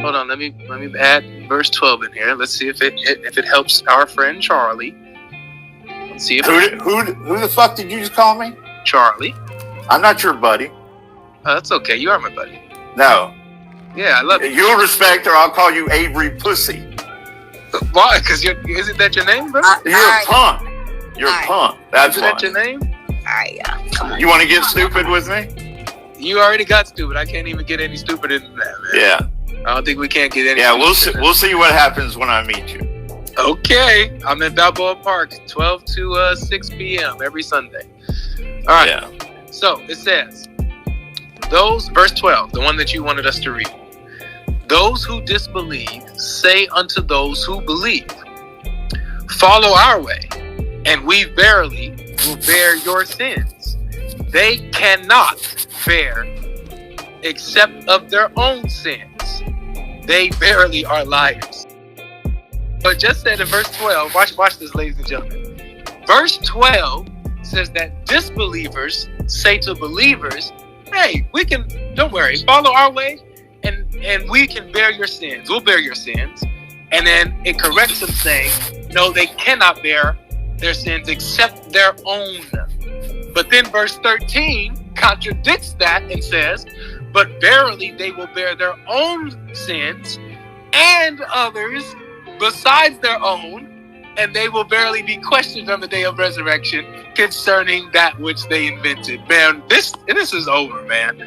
Hold on, let me add verse 12 in here. Let's see if it helps our friend Charlie. Let's see if who the fuck did you just call me? Charlie. I'm not your buddy. That's okay. You are my buddy. No. Yeah, I love you. You'll respect, or I'll call you Avery Pussy. Why? Because isn't that your name, bro? You're a punk. You're a punk. That's that your name? Come on. You want to get stupid with me? You already got stupid. I can't even get any stupider than that, man. Yeah. I don't think we can't get any. Yeah, we'll see what happens when I meet you. Okay. I'm in Balboa Park, 12 to 6 p.m. every Sunday. All right. Yeah. So it says, verse 12, the one that you wanted us to read. Those who disbelieve say unto those who believe, follow our way, and we verily will bear your sins. They cannot bear except of their own sins. They verily are liars. But just said in verse 12, watch this, ladies and gentlemen. Verse 12 says that disbelievers say to believers, hey, don't worry, follow our way, and we can bear your sins. We'll bear your sins. And then it corrects them saying, no, they cannot bear their sins except their own. But then verse 13 contradicts that and says, but verily they will bear their own sins and others besides their own, and they will verily be questioned on the day of resurrection concerning that which they invented. Man, this is over, man.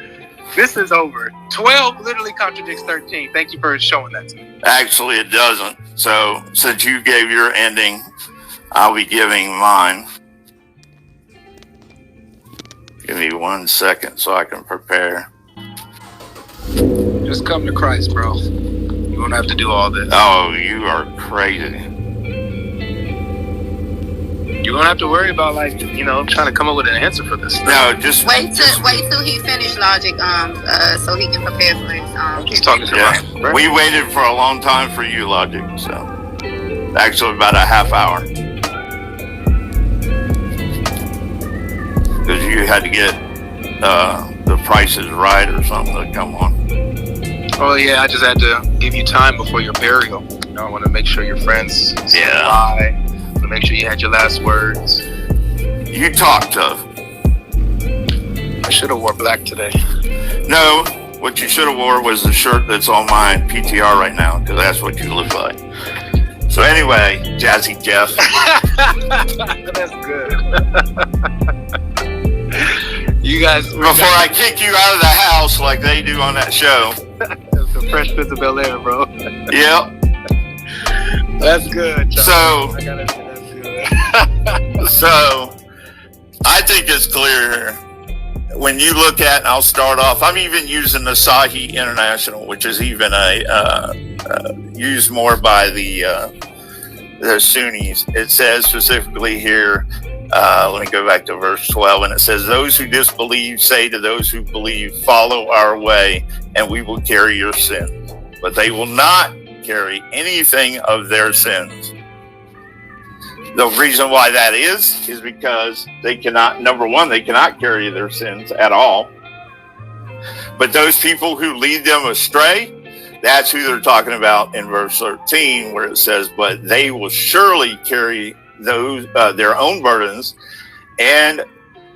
This is over. 12 literally contradicts 13. Thank you for showing that to me. Actually, it doesn't. So, since you gave your ending, I'll be giving mine. Give me 1 second so I can prepare. Just come to Christ, bro. You won't have to do all this. Oh, you are crazy. You won't have to worry about trying to come up with an answer for this stuff. No, just wait till he finish Logic, so he can prepare for his I'm just talking to him. We waited for a long time for you, Logic. So actually about a half hour, because you had to get the prices right or something to come on. Oh yeah, I just had to give you time before your burial. I want to make sure your friends say bye. To make sure you had your last words. You talked tough. I should have wore black today. No, what you should have wore was the shirt that's on my PTR right now, because that's what you look like. So anyway, Jazzy Jeff. That's good. You guys. Before I kick you out of the house like they do on that show. The Fresh Prince of Bel-Air, bro. Yep. That's good, Charlie. I gotta say that's good. So, I think it's clear when you look at, and I'll start off, I'm even using the Sahih International, which is even used more by the Sunnis. It says specifically here, let me go back to verse 12, and it says, those who disbelieve say to those who believe, follow our way, and we will carry your sins. But they will not carry anything of their sins. The reason why that is because they cannot, number one, they cannot carry their sins at all. But those people who lead them astray, that's who they're talking about in verse 13, where it says, but they will surely carry those their own burdens and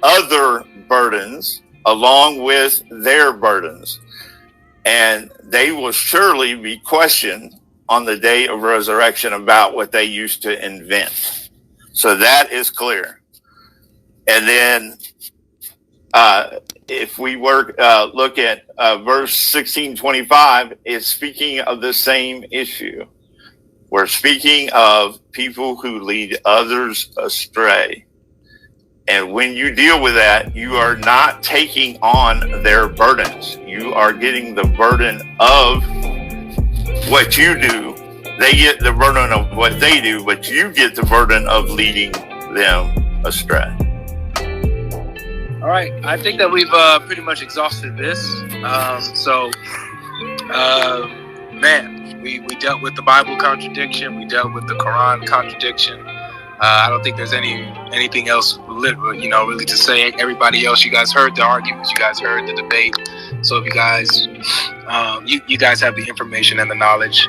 other burdens along with their burdens. And they will surely be questioned on the day of resurrection about what they used to invent. So that is clear. And then if we look at verse 1625, it's speaking of the same issue. We're speaking of people who lead others astray. And when you deal with that, you are not taking on their burdens. You are getting the burden of what you do. They get the burden of what they do, but you get the burden of leading them astray. All right. I think that we've pretty much exhausted this. Man, we dealt with the Bible contradiction. We dealt with the Quran contradiction. I don't think there's anything else, really to say. Everybody else, you guys heard the arguments, you guys heard the debate. So if you guys, you guys have the information and the knowledge.